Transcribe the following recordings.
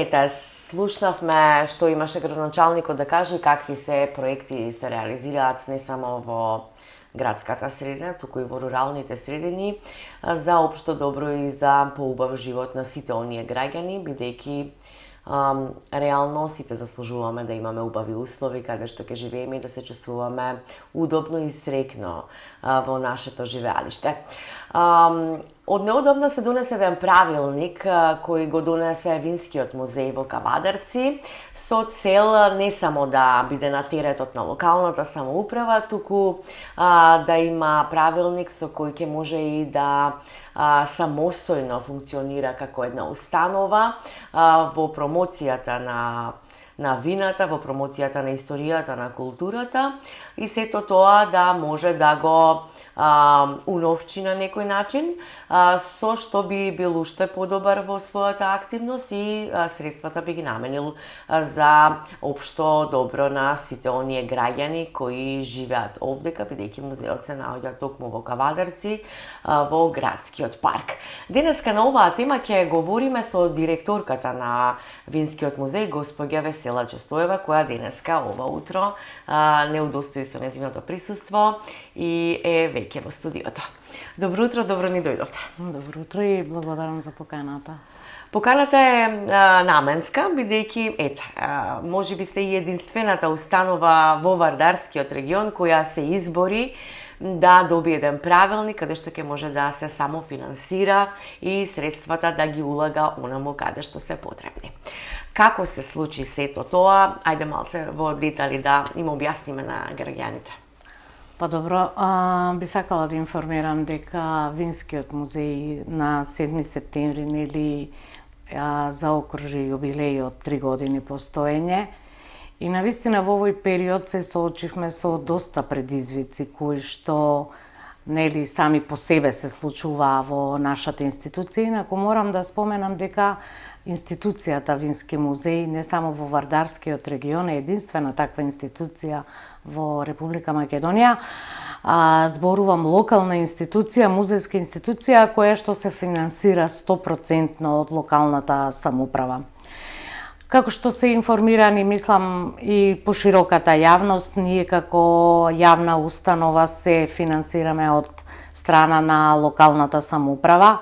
Ете, слушнавме што имаше градоначалникот да каже и какви се проекти се реализираат не само во градската средина, туку и во руралните средини за општо добро и за поубав живот на сите оние граѓани, бидејќи реално сите заслужуваме да имаме убави услови каде што ќе живееме и да се чувствуваме удобно и среќно во нашето живеалиште. Од неодамна се донесе еден правилник кој го донесе Винскиот музеј во Кавадарци со цел не само да биде на теретот на локалната самоуправа, туку да има правилник со кој ќе може и да самостојно функционира како една установа во промоцијата на вината, во промоцијата на историјата, на културата и сето тоа да може да го уновчи на некој начин, со што би бил уште подобар во својата активност и средствата би ги наменил за општо добро на сите оние граѓани кои живеат овдека, бидејќи музеот се наоѓа токму во Кавадарци, во градскиот парк. Денеска на оваа тема ќе говориме со директорката на Винскиот музеј, госпоѓа Весела Честоева, која денеска ова утро не удостои со незиното присуство и е веќе во студиото. Добро утро, добро ни дојдовте. Добро утро и благодарам за поканата. Поканата е наменска, бидејќи, можеби сте и единствената установа во Вардарскиот регион која се избори да добие еден правилник каде што ќе може да се самофинансира и средствата да ги улага онаму каде што се потребни. Како се случи сето тоа? Ајде малце во детали да им објасниме на граѓаните. Па добро, би сакала да информирам дека Винскиот музеј на 7 септември нели заокружи јубилеј од 3 години постоење и навистина во овој период се соочивме со доста предизвици кои што нели сами по себе се случуваа во нашата институција. Инаку морам да споменам дека институцијата Вински музеј не само во Вардарскиот регион е единствена таква институција во Република Македонија. Зборувам локална институција, музејска институција која што се финансира 100% од локалната самоуправа. Како што се информирани, мислам, и пошироката јавност, ние како јавна установа се финансираме од страна на локалната самоуправа.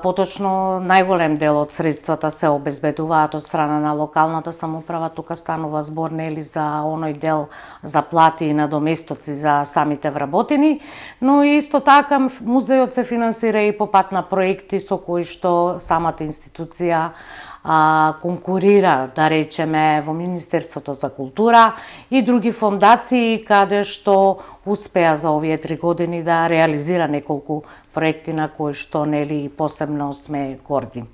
Поточно, најголем дел од средствата се обезбедуваат од страна на локалната самоуправа. Тука станува збор нели за оној дел за плати и надоместоци за самите вработени, но исто така музеот се финансира и по пат на проекти со кои што самата институција конкурира, да речеме, во Министерството за култура и други фондации каде што успеа за овие 3 години да реализира неколку проекти на кои што нели посебно сме горди.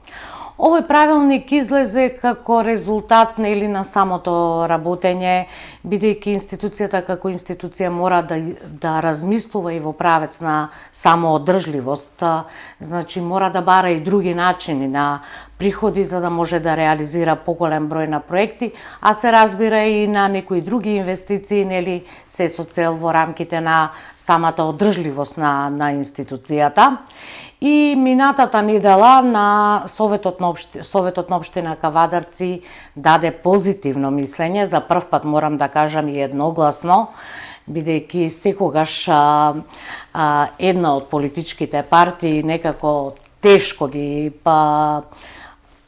Овој правилник излезе како резултат нели на самото работење, бидејќи институцијата како институција мора да размислува и во правец на самоодржливост, значи мора да бара и други начини на приходи за да може да реализира поголем број на проекти, а се разбира и на некои други инвестиции, нели се со цел во рамките на самата одржливост на институцијата. И минатата недела на Советот на општина Кавадарци даде позитивно мислење, за прв пат морам да кажам и едногласно, бидејќи секогаш една од политичките партии некако тешко ги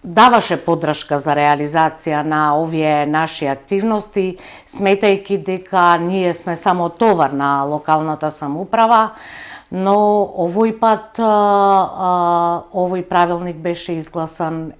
даваше поддршка за реализација на овие наши активности, сметајќи дека ние сме само товар на локалната самоуправа, но овој пат овој правилник беше изгласан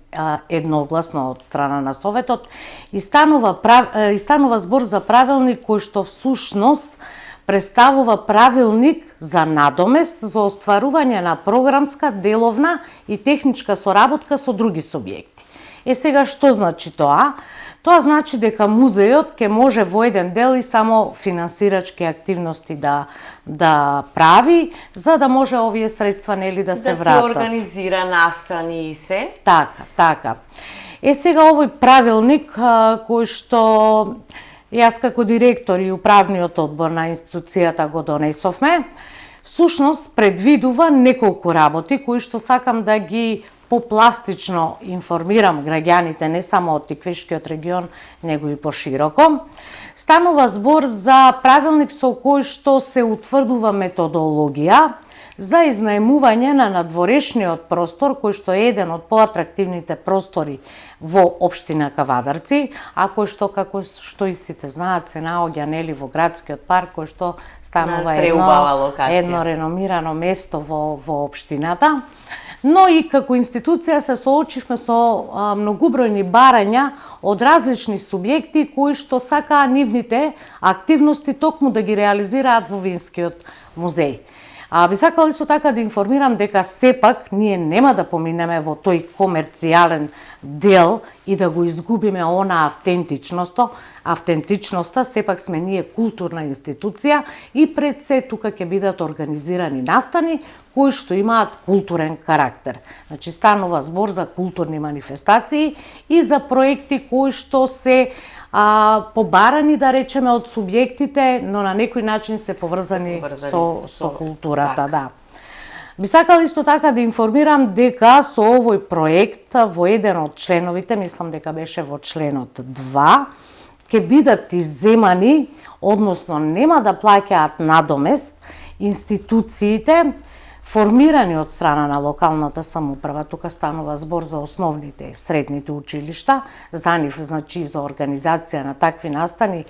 едногласно од страна на Советот и станува збор за правилник кој што всушност представува правилник за надомест за остварување на програмска, деловна и техничка соработка со други субјекти. Сега што значи тоа? Тоа значи дека музеот ќе може во еден дел и само финансирачки активности да прави, за да може овие средства нели да се вратат. Да се организира настани и се. Така. Сега овој правилник кој што јас како директор и управниот одбор на институцијата го донесовме, всушност предвидува неколку работи кои што сакам да ги попластично информирам граѓаните не само од Тиквешкиот регион, него и пошироко. Станува збор за правилник со кој што се утврдува методологија за изнаемување на надворешниот простор, кој што е еден од поатрактивните простори во општина Кавадарци, а кој што, како што и сите знаат, се наоѓа нели во градскиот парк, кој што станува едно реномирано место во општината. Но и како институција се соочивме со многубројни барања од различни субјекти кои што сакаа нивните активности токму да ги реализираат во Винскиот музеј. Би сакала исто така да информирам дека сепак ние нема да поминеме во тој комерцијален дел и да го изгубиме она автентичноста, сепак сме ние културна институција и пред се тука ќе бидат организирани настани кои што имаат културен карактер. Значи станува збор за културни манифестации и за проекти кои што се побарани, да речеме, од субјектите, но на некој начин се поврзани со културата, да. Би сакала исто така да информирам дека со овој проект во еден од членовите, мислам дека беше во членот 2, ќе бидат изземани, односно нема да плаќаат надомест институциите формирани од страна на локалната самоуправа. Тука станува збор за основните и средните училишта, за нив, значи за организација на такви настани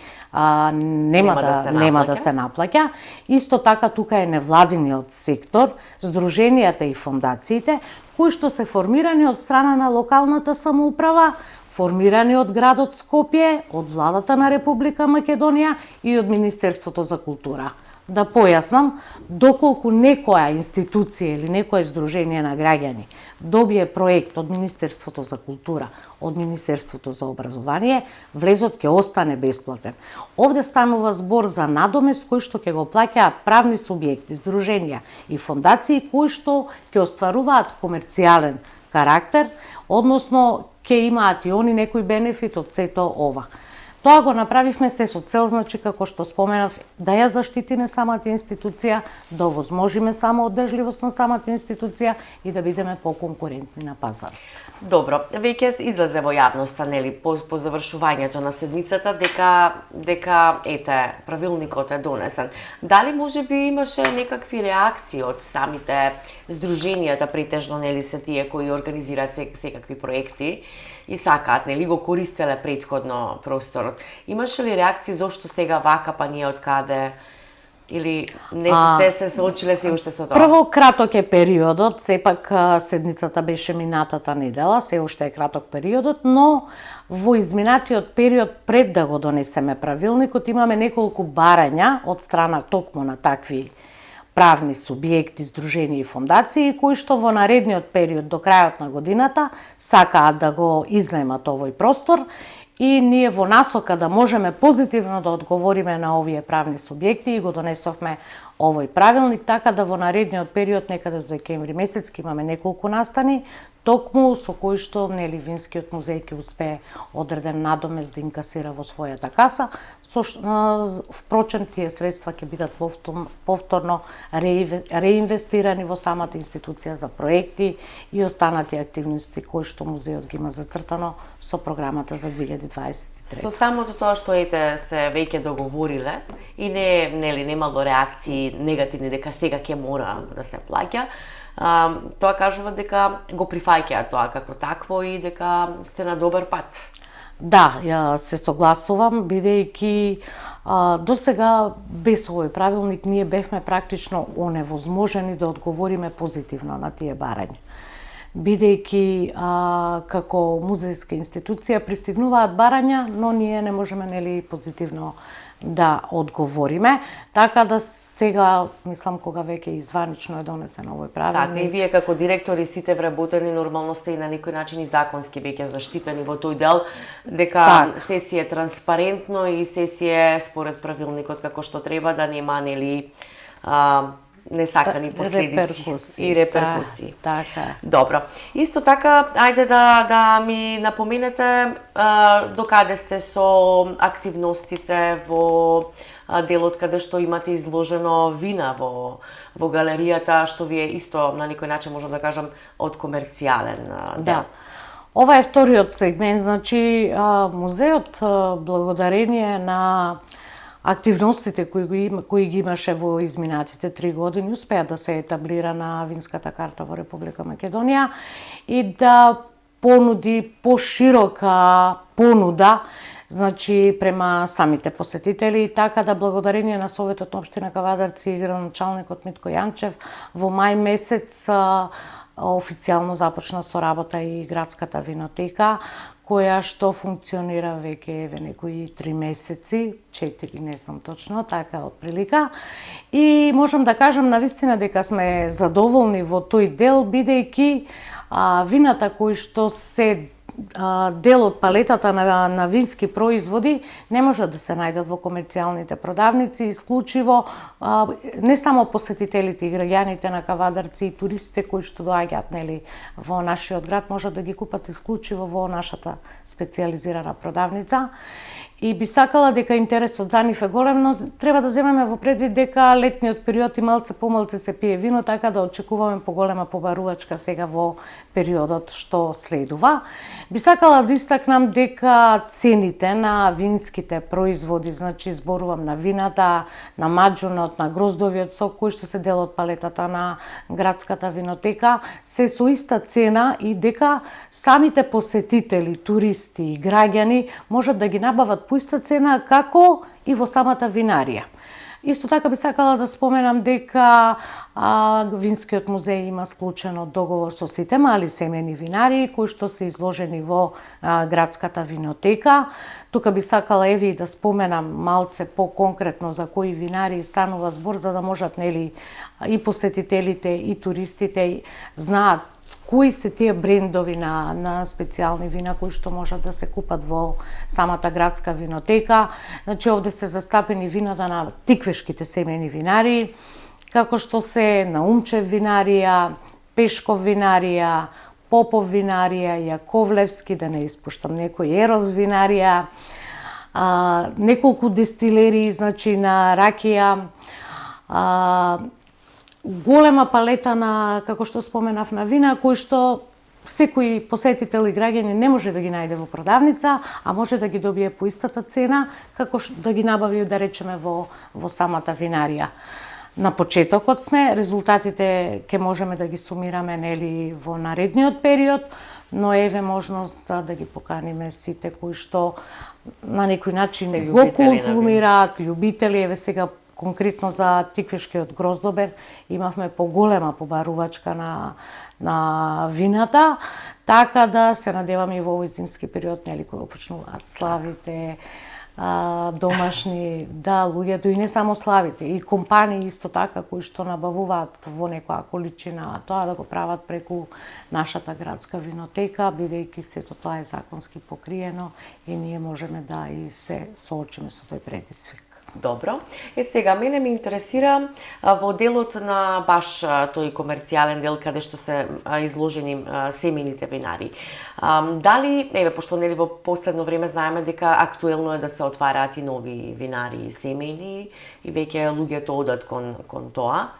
нема да се наплаќа. Исто така тука е невладиниот сектор, здруженијата и фондациите, кои што се формирани од страна на локалната самоуправа, формирани од градот Скопје, од владата на Република Македонија и од Министерството за култура. Да појаснам, доколку некоја институција или некое здружение на граѓани добие проект од Министерството за култура, од Министерството за образование, влезот ќе остане бесплатен. Овде станува збор за надомест кој што ќе го плаќаат правни субјекти, здруженија и фондации кои што ќе остваруваат комерцијален карактер, односно ќе имаат и они некој бенефит од сето ова. Тоа го направивме се со цел, значи, како што споменав, да ја заштитиме самата институција, да овозможиме само одржливост на самата институција и да бидеме поконкурентни на пазарот. Добро, веќе излезе во јавноста, нели, по завршувањето на седмицата дека ете правилникот е донесен. Дали можеби имаше некакви реакции од самите здруженијата, претежно нели се тие кои организираат секакви проекти и сакаат, нели, го користеле претходно просторот. Имаше ли реакции зошто сега вака, па ние од каде? Или не сте се соочиле се уште со тоа? Прво, краток е периодот, сепак седницата беше минатата недела, се уште е краток периодот, но во изминатиот период пред да го донесеме правилникот имаме неколку барања од страна токму на такви правни субјекти, здруженија и фондации кои што во наредниот период до крајот на годината сакаат да го изнаемат овој простор и ние во насока да можеме позитивно да одговориме на овие правни субјекти и го донесовме овој правилник, така да во наредниот период некаде до декември месец ќе имаме неколку настани, токму со кои што нели Винскиот музеј ќе успее одреден надомест да инкасира во својата каса. Впрочем, тие средства ќе бидат повторно реинвестирани во самата институција за проекти и останати активности кои што музеот ги има зацртано со програмата за 2023. Со самото тоа што се веќе договориле и немало реакции негативни дека сега ќе мора да се плаќа, тоа кажува дека го прифаќаат тоа како такво и дека сте на добар пат. Да, ја се согласувам, бидејќи до сега без овој правилник ние бевме практично оневозможени да одговориме позитивно на тие барања. Бидејќи како музејска институција пристигнуваат барања, но ние не можеме нели позитивно да одговориме, така да сега, мислам, кога веќе изванично е донесен овој правилник. Така, и вие како директори сите вработени нормално сте и на некој начин и законски веќе заштитени во тој дел, дека се си е транспарентно и се си е според правилникот како што треба, да нема нели несакани последици и реперкусии. Така. Добро. Исто така, ајде да ми напоменете докаде сте со активностите во делот каде што имате изложено вина во галеријата, што ви е исто на некој начин можам да кажам од комерцијален дел. Да. Ова е вториот сегмент, значи музеот благодарение на активностите кои ги имаше во изминатите 3 години успеа да се етаблира на винската карта во Република Македонија и да понуди поширока понуда, значи према самите посетители, така да благодарение на Советот на општина Кавадарци и градоначалникот Митко Јанчев во мај месец официјално започна со работа и градската винотека, која што функционира веќе еве некои 3 месеци, 4, не знам точно, така од прилика. И можам да кажам навистина дека сме задоволни во тој дел, бидејќи вината кои што се дел од палетата на вински производи не може да се најдат во комерцијалните продавници, исклучиво не само посетителите и граѓаните на Кавадарци и туристите кои што доаѓаат во нашиот град можат да ги купат исклучиво во нашата специјализирана продавница. И би сакала дека интересот за нив е голем, но треба да земеме во предвид дека летниот период и малце помалце се пие вино, така да очекуваме поголема побарувачка сега во периодот што следува. Би сакала да истакнам дека цените на винските производи, значи зборувам на вината, на маџунот, на гроздовиот сок, кои што се дел од палетата на градската винотека, се со иста цена и дека самите посетители, туристи и граѓани можат да ги набават по иста цена како и во самата винарија. Исто така би сакала да споменам дека Винскиот музеј има склучено договор со сите мали семени винарии кои што се изложени во градската винотека. Тука би сакала еве да споменам малце по-конкретно за кои винарии станува збор, за да можат и посетителите и туристите знаат кои се тие брендови на специјални вина кои што можат да се купат во самата градска винотека. Значи овде се застапени вината на тиквешките семени винарии, како што се Наумчев винарија, Пешков винарија, Попов винарија, Јаковлевски, да не испуштам некој, Ерос винарија, неколку дестилерии, значи на ракија, голема палета на, како што споменав, на вина, кои што секој посетител и граѓанин не може да ги најде во продавница, а може да ги добие по истата цена, како да ги набави, да речеме, во самата винарија. На почетокот сме, резултатите ќе можеме да ги сумираме во наредниот период, но еве можност да ги поканиме сите кои што на некој начин го конзумираат, љубители, еве сега конкретно за тиквешкиот гроздобер имавме поголема побарувачка на вината, така да се надевам и во овој зимски период, кога почнуваат славите, домашни, луѓето и не само славите, и компании исто така кои што набавуваат во некоја количина, тоа да го прават преку нашата градска винотека, бидејќи сето тоа е законски покриено и ние можеме да и се соочиме со тој предизвик. Добро. Сега мене ме интересира во делот на баш тој комерцијален дел каде што се изложени семените винари. Дали, еве, пошто во последно време знаеме дека актуелно е да се отвараат и нови винари семени и веќе луѓето одат кон тоа.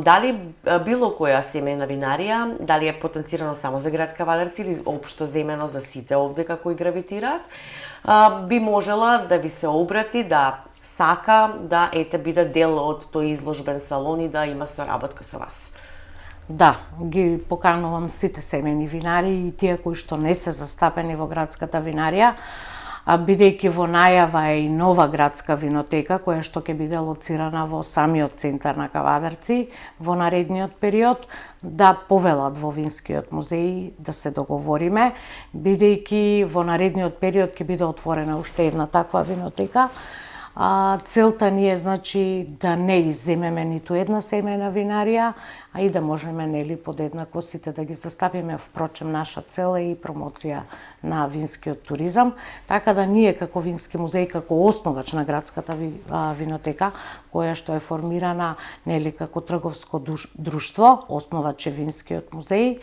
Дали било која семена винарија, дали е потенцирано само за град Кавадарци или општо земено за сите овде како и гравитираат, би можела да ви се обрати, да сака да биде дел од тој изложбен салон и да има соработка со вас? Да, ги поканувам сите семени винари и тие кои што не се застапени во градската винарија, бидејќи во најава е и нова градска винотека која што ќе биде лоцирана во самиот центар на Кавадарци во наредниот период, да повелат во Винскиот музеј да се договориме, бидејќи во наредниот период ќе биде отворена уште една таква винотека. Целта ни е, значи, да не изземеме ниту една семена винарија, а и да можеме подеднакво сите да ги застапиме. Впрочем, наша цел е и промоција на винскиот туризам, така да ние како Вински музеј, како основач на градската винотека, која што е формирана како трговско друштво, основач е Винскиот музеј,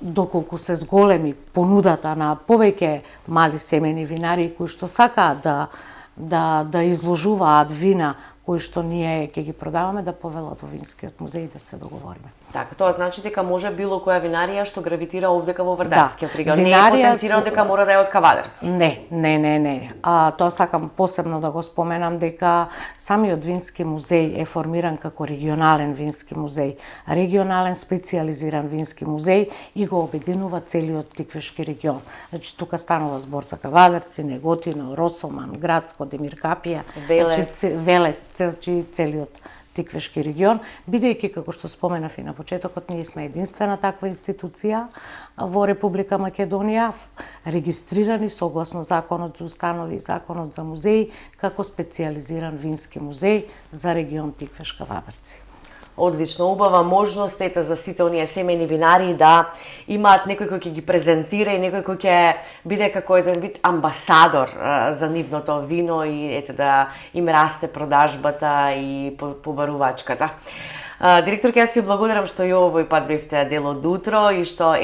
доколку се зголеми понудата на повеќе мали семени винари кои што сакаат да да изложуваат вина кои што ние ќе ги продаваме, да повелат во винскиот музеј и да се договориме. Така, тоа значи дека може било која винарија што гравитира овдека во Вардарскиот регион. Не е Винарија... потенцирано дека мора да е од Кавадарци. Не. Тоа сакам посебно да го споменам, дека самиот вински музеј е формиран како регионален вински музеј, регионален специјализиран вински музеј и го обединува целиот Тиквешки регион. Значи тука станува збор за Кавадарци, Неготино, Росоман, Грацко, Демиркапија, Велес, целиот Тиквешки регион, бидејќи, како што споменав и на почетокот, ние сме единствена таква институција во Република Македонија, регистрирани согласно Законот за установи и Законот за музеи, како специјализиран вински музеј за регион Тиквешка Вадарци. Одлично, убава можност ете за сите оние семени винари да имаат некој кој ќе ги презентира и некој кој ќе биде како еден вид амбасадор за нивното вино и ете да им расте продажбата и побарувачката. Директорке, јас ви благодарам што и овој пат бевте дел од утро и што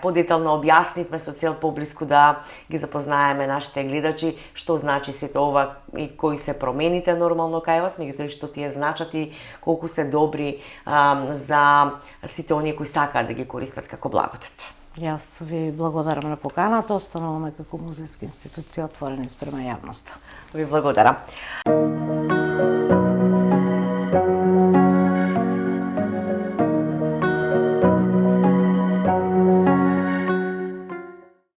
подетално објаснивме со цел поблиску да ги запознаеме нашите гледачи што значи сето ова и кои се промените нормално кај вас, меѓутоа што тие значат и колку се добри за сите оние кои сакаат да ги користат како благодат. Јас ви благодарам на поканата, остануваме како музејска институција отворени спрема јавноста. Ви благодарам.